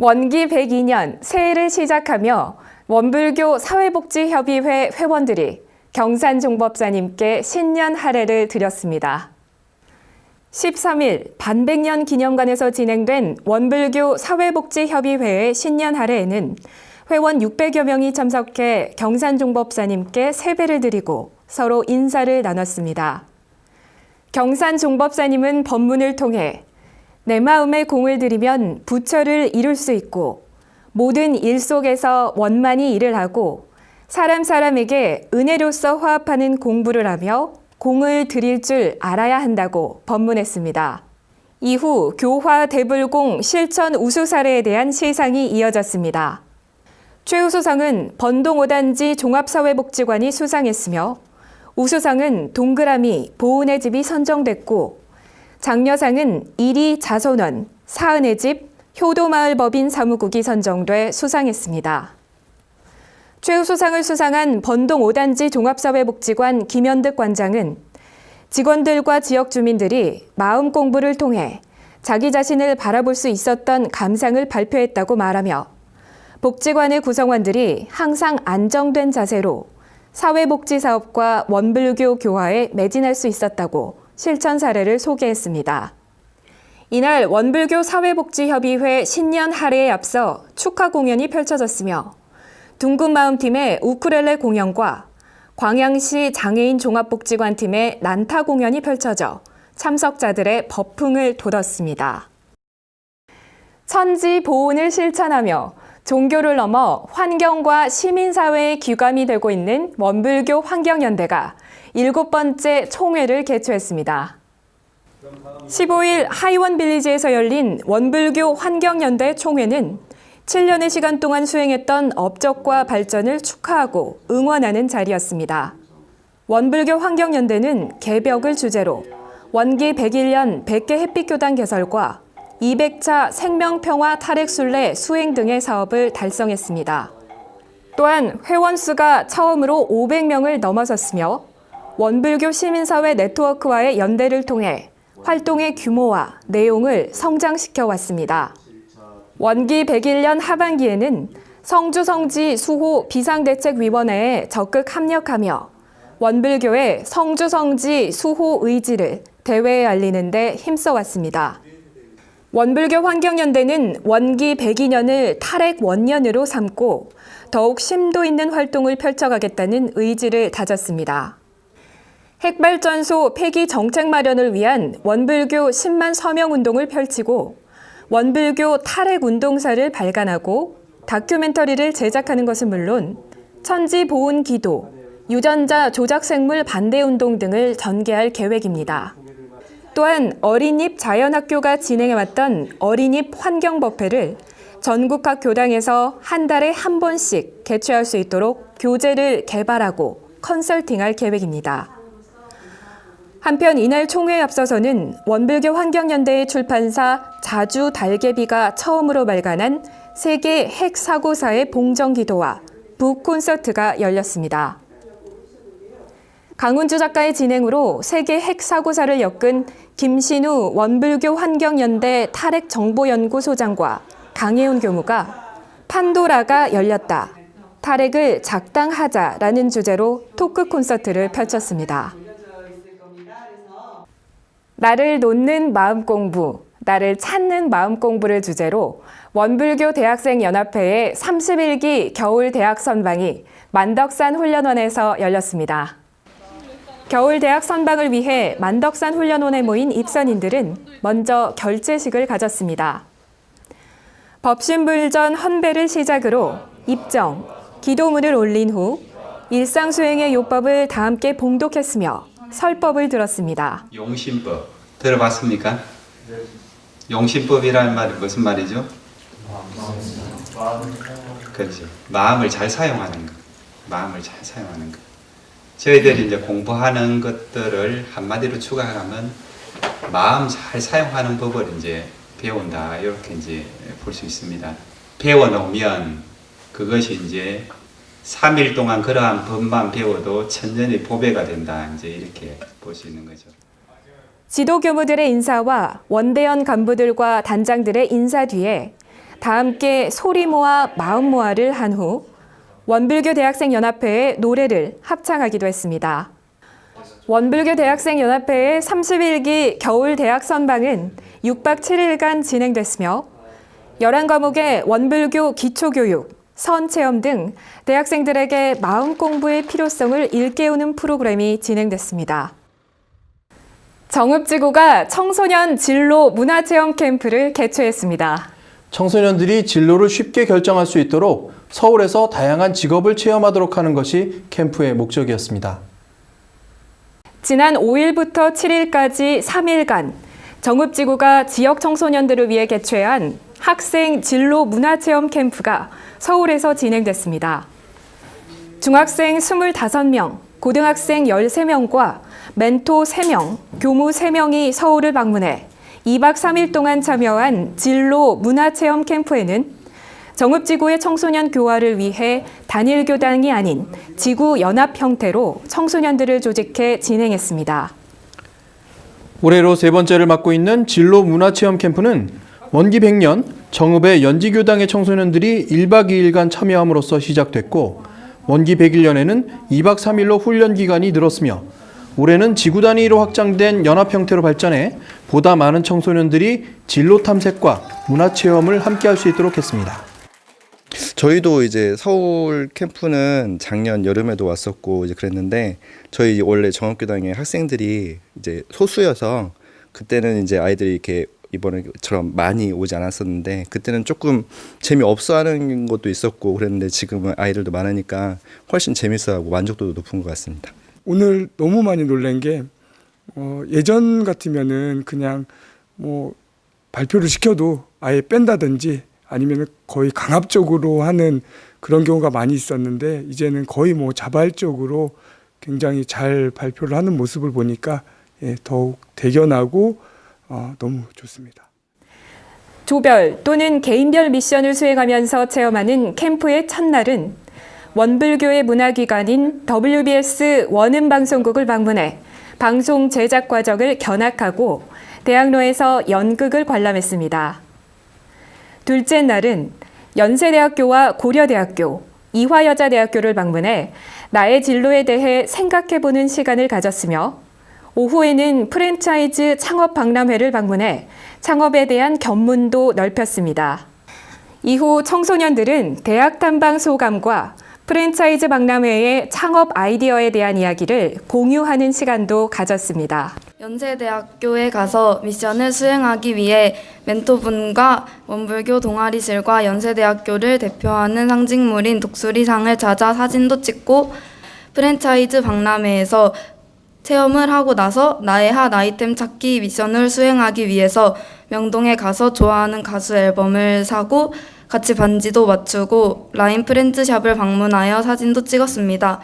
원기 102년 새해를 시작하며 원불교 사회복지협의회 회원들이 경산종법사님께 신년 할애를 드렸습니다. 13일 반백년 기념관에서 진행된 원불교 사회복지협의회의 신년 할애에는 회원 600여 명이 참석해 경산종법사님께 세배를 드리고 서로 인사를 나눴습니다. 경산종법사님은 법문을 통해 내 마음에 공을 들이면 부처를 이룰 수 있고 모든 일 속에서 원만히 일을 하고 사람에게 은혜로서 화합하는 공부를 하며 공을 들일 줄 알아야 한다고 법문했습니다. 이후 교화 대불공 실천 우수 사례에 대한 시상이 이어졌습니다. 최우수상은 번동 5단지 종합사회복지관이 수상했으며 우수상은 동그라미 보은의 집이 선정됐고 장려상은 이리 자손원, 사은의 집, 효도마을법인 사무국이 선정돼 수상했습니다. 최우수상을 수상한 번동 5단지 종합사회복지관 김현득 관장은 직원들과 지역 주민들이 마음 공부를 통해 자기 자신을 바라볼 수 있었던 감상을 발표했다고 말하며 복지관의 구성원들이 항상 안정된 자세로 사회복지 사업과 원불교 교화에 매진할 수 있었다고 실천 사례를 소개했습니다. 이날 원불교 사회복지협의회 신년 할애에 앞서 축하 공연이 펼쳐졌으며 둥근마음팀의 우쿨렐레 공연과 광양시 장애인 종합복지관팀의 난타 공연이 펼쳐져 참석자들의 법흥을 돋웠습니다. 천지 보온을 실천하며 종교를 넘어 환경과 시민사회의 귀감이 되고 있는 원불교 환경연대가 7번째 총회를 개최했습니다. 15일 하이원 빌리지에서 열린 원불교 환경연대 총회는 7년의 시간 동안 수행했던 업적과 발전을 축하하고 응원하는 자리였습니다. 원불교 환경연대는 개벽을 주제로 원기 101년 100개 햇빛교단 개설과 200차 생명평화 탈핵순례 수행 등의 사업을 달성했습니다. 또한 회원 수가 처음으로 500명을 넘어섰으며 원불교 시민사회 네트워크와의 연대를 통해 활동의 규모와 내용을 성장시켜 왔습니다. 원기 101년 하반기에는 성주성지 수호 비상대책위원회에 적극 합력하며 원불교의 성주성지 수호 의지를 대외에 알리는 데 힘써왔습니다. 원불교 환경연대는 원기 102년을 탈핵 원년으로 삼고 더욱 심도 있는 활동을 펼쳐가겠다는 의지를 다졌습니다. 핵발전소 폐기 정책 마련을 위한 원불교 10만 서명 운동을 펼치고 원불교 탈핵 운동사를 발간하고 다큐멘터리를 제작하는 것은 물론 천지 보온 기도, 유전자 조작 생물 반대 운동 등을 전개할 계획입니다. 또한 어린잎 자연학교가 진행해왔던 어린잎 환경법회를 전국 각 교당에서 한 달에 한 번씩 개최할 수 있도록 교재를 개발하고 컨설팅할 계획입니다. 한편 이날 총회에 앞서서는 원불교 환경연대의 출판사 자주 달개비가 처음으로 발간한 세계 핵사고사의 봉정기도와 북콘서트가 열렸습니다. 강운주 작가의 진행으로 세계 핵사고사를 엮은 김신우 원불교 환경연대 탈핵정보연구소장과 강혜훈 교무가 판도라가 열렸다, 탈핵을 작당하자라는 주제로 토크 콘서트를 펼쳤습니다. 나를 놓는 마음 공부, 나를 찾는 마음 공부를 주제로 원불교 대학생연합회의 31기 겨울 대학 선방이 만덕산 훈련원에서 열렸습니다. 겨울 대학 선방을 위해 만덕산 훈련원에 모인 입선인들은 먼저 결제식을 가졌습니다. 법신불전 헌배를 시작으로 입정, 기도문을 올린 후 일상 수행의 요법을 다 함께 봉독했으며 설법을 들었습니다. 용신법 들어봤습니까? 용신법이라는 말이 무슨 말이죠? 그렇죠. 마음을 잘 사용하는 것. 마음을 잘 사용하는 것. 저희들이 이제 공부하는 것들을 한마디로 추가하면 마음 잘 사용하는 법을 이제 배운다, 이렇게 이제 볼 수 있습니다. 배워놓으면 그것이 이제 3일 동안 그러한 법만 배워도 천년의 보배가 된다, 이제 이렇게 볼 수 있는 거죠. 지도교무들의 인사와 원대원 간부들과 단장들의 인사 뒤에 다 함께 소리 모아 마음 모아를 한 후 원불교 대학생 연합회의 노래를 합창하기도 했습니다. 원불교 대학생 연합회의 31기 겨울 대학 선방은 6박 7일간 진행됐으며 11과목의 원불교 기초교육, 선체험 등 대학생들에게 마음 공부의 필요성을 일깨우는 프로그램이 진행됐습니다. 정읍지구가 청소년 진로 문화체험 캠프를 개최했습니다. 청소년들이 진로를 쉽게 결정할 수 있도록 서울에서 다양한 직업을 체험하도록 하는 것이 캠프의 목적이었습니다. 지난 5일부터 7일까지 3일간 정읍지구가 지역 청소년들을 위해 개최한 학생 진로 문화체험 캠프가 서울에서 진행됐습니다. 중학생 25명, 고등학생 13명과 멘토 3명, 교무 3명이 서울을 방문해 2박 3일 동안 참여한 진로 문화체험 캠프에는 정읍지구의 청소년 교화를 위해 단일 교당이 아닌 지구 연합 형태로 청소년들을 조직해 진행했습니다. 올해로 세 번째를 맡고 있는 진로 문화체험 캠프는 원기 100년 정읍의 연지교당의 청소년들이 1박 2일간 참여함으로써 시작됐고 원기 101년에는 2박 3일로 훈련 기간이 늘었으며 올해는 지구 단위로 확장된 연합 형태로 발전해 보다 많은 청소년들이 진로 탐색과 문화체험을 함께할 수 있도록 했습니다. 저희도 이제 서울 캠프는 작년 여름에도 왔었고 이제 그랬는데 저희 원래 정읍교당의 학생들이 이제 소수여서 그때는 이제 아이들이 이렇게 이번에처럼 많이 오지 않았었는데 그때는 조금 재미없어하는 것도 있었고 그랬는데 지금은 아이들도 많으니까 훨씬 재밌어하고 만족도도 높은 것 같습니다. 오늘 너무 많이 놀란 게 예전 같으면은 그냥 뭐 발표를 시켜도 아예 뺀다든지 아니면 거의 강압적으로 하는 그런 경우가 많이 있었는데 이제는 거의 뭐 자발적으로 굉장히 잘 발표를 하는 모습을 보니까 더욱 대견하고 너무 좋습니다. 조별 또는 개인별 미션을 수행하면서 체험하는 캠프의 첫날은 원불교의 문화기관인 WBS 원음방송국을 방문해 방송 제작 과정을 견학하고 대학로에서 연극을 관람했습니다. 둘째 날은 연세대학교와 고려대학교, 이화여자대학교를 방문해 나의 진로에 대해 생각해보는 시간을 가졌으며 오후에는 프랜차이즈 창업 박람회를 방문해 창업에 대한 견문도 넓혔습니다. 이후 청소년들은 대학 탐방 소감과 프랜차이즈 박람회의 창업 아이디어에 대한 이야기를 공유하는 시간도 가졌습니다. 연세대학교에 가서 미션을 수행하기 위해 멘토분과 원불교 동아리실과 연세대학교를 대표하는 상징물인 독수리상을 찾아 사진도 찍고 프랜차이즈 박람회에서 체험을 하고 나서 나의 핫 아이템 찾기 미션을 수행하기 위해서 명동에 가서 좋아하는 가수 앨범을 사고 같이 반지도 맞추고 라인 프렌즈샵을 방문하여 사진도 찍었습니다.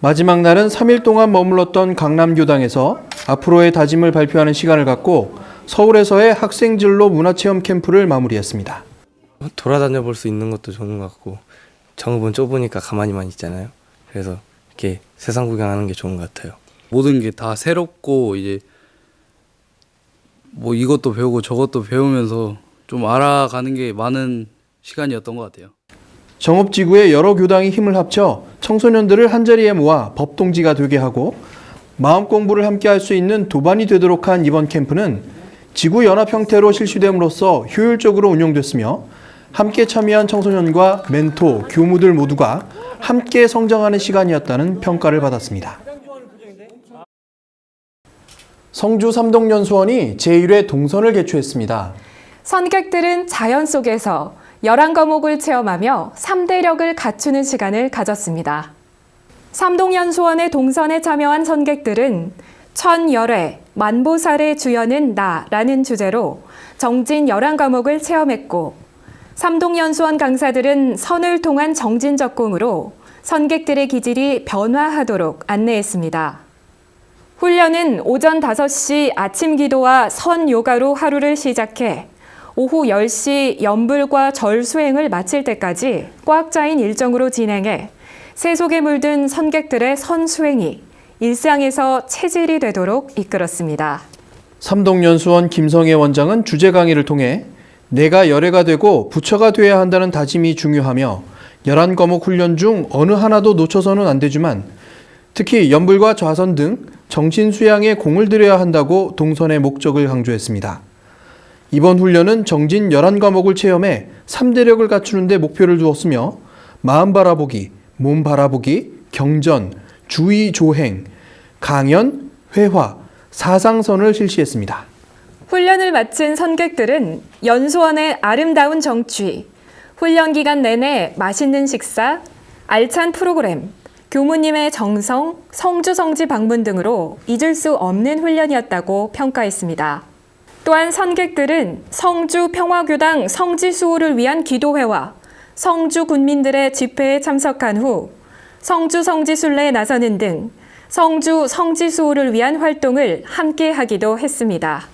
마지막 날은 3일 동안 머물렀던 강남교당에서 앞으로의 다짐을 발표하는 시간을 갖고 서울에서의 학생진로 문화체험 캠프를 마무리했습니다. 돌아다녀 볼 수 있는 것도 좋은 것 같고 정읍은 좁으니까 가만히만 있잖아요. 그래서 이렇게 세상 구경하는 게 좋은 것 같아요. 모든 게 다 새롭고 이제 뭐 이것도 배우고 저것도 배우면서 좀 알아가는 게 많은 시간이었던 것 같아요. 정읍지구의 여러 교당이 힘을 합쳐 청소년들을 한자리에 모아 법동지가 되게 하고 마음 공부를 함께 할 수 있는 도반이 되도록 한 이번 캠프는 지구 연합 형태로 실시됨으로써 효율적으로 운영됐으며 함께 참여한 청소년과 멘토, 교무들 모두가 함께 성장하는 시간이었다는 평가를 받았습니다. 성주 삼동연수원이 제1회 동선을 개최했습니다. 선객들은 자연 속에서 11과목을 체험하며 3대력을 갖추는 시간을 가졌습니다. 삼동연수원의 동선에 참여한 선객들은 천열애, 만보살의 주연은 나라는 주제로 정진 11과목을 체험했고 삼동연수원 강사들은 선을 통한 정진 적공으로 선객들의 기질이 변화하도록 안내했습니다. 훈련은 오전 5시 아침 기도와 선 요가로 하루를 시작해 오후 10시 연불과 절 수행을 마칠 때까지 꽉 짜인 일정으로 진행해 새 속에 물든 선객들의 선 수행이 일상에서 체질이 되도록 이끌었습니다. 삼동연수원 김성애 원장은 주제 강의를 통해 내가 열애가 되고 부처가 되어야 한다는 다짐이 중요하며 11과목 훈련 중 어느 하나도 놓쳐서는 안 되지만 특히 연불과 좌선 등 정신 수양에 공을 들여야 한다고 동선의 목적을 강조했습니다. 이번 훈련은 정진 11과목을 체험해 3대력을 갖추는 데 목표를 두었으며 마음 바라보기, 몸 바라보기, 경전, 주의 조행, 강연, 회화, 사상선을 실시했습니다. 훈련을 마친 선객들은 연수원의 아름다운 정취, 훈련 기간 내내 맛있는 식사, 알찬 프로그램, 교무님의 정성, 성주 성지 방문 등으로 잊을 수 없는 훈련이었다고 평가했습니다. 또한 선객들은 성주 평화교당 성지수호를 위한 기도회와 성주 군민들의 집회에 참석한 후 성주 성지순례에 나서는 등 성주 성지수호를 위한 활동을 함께 하기도 했습니다.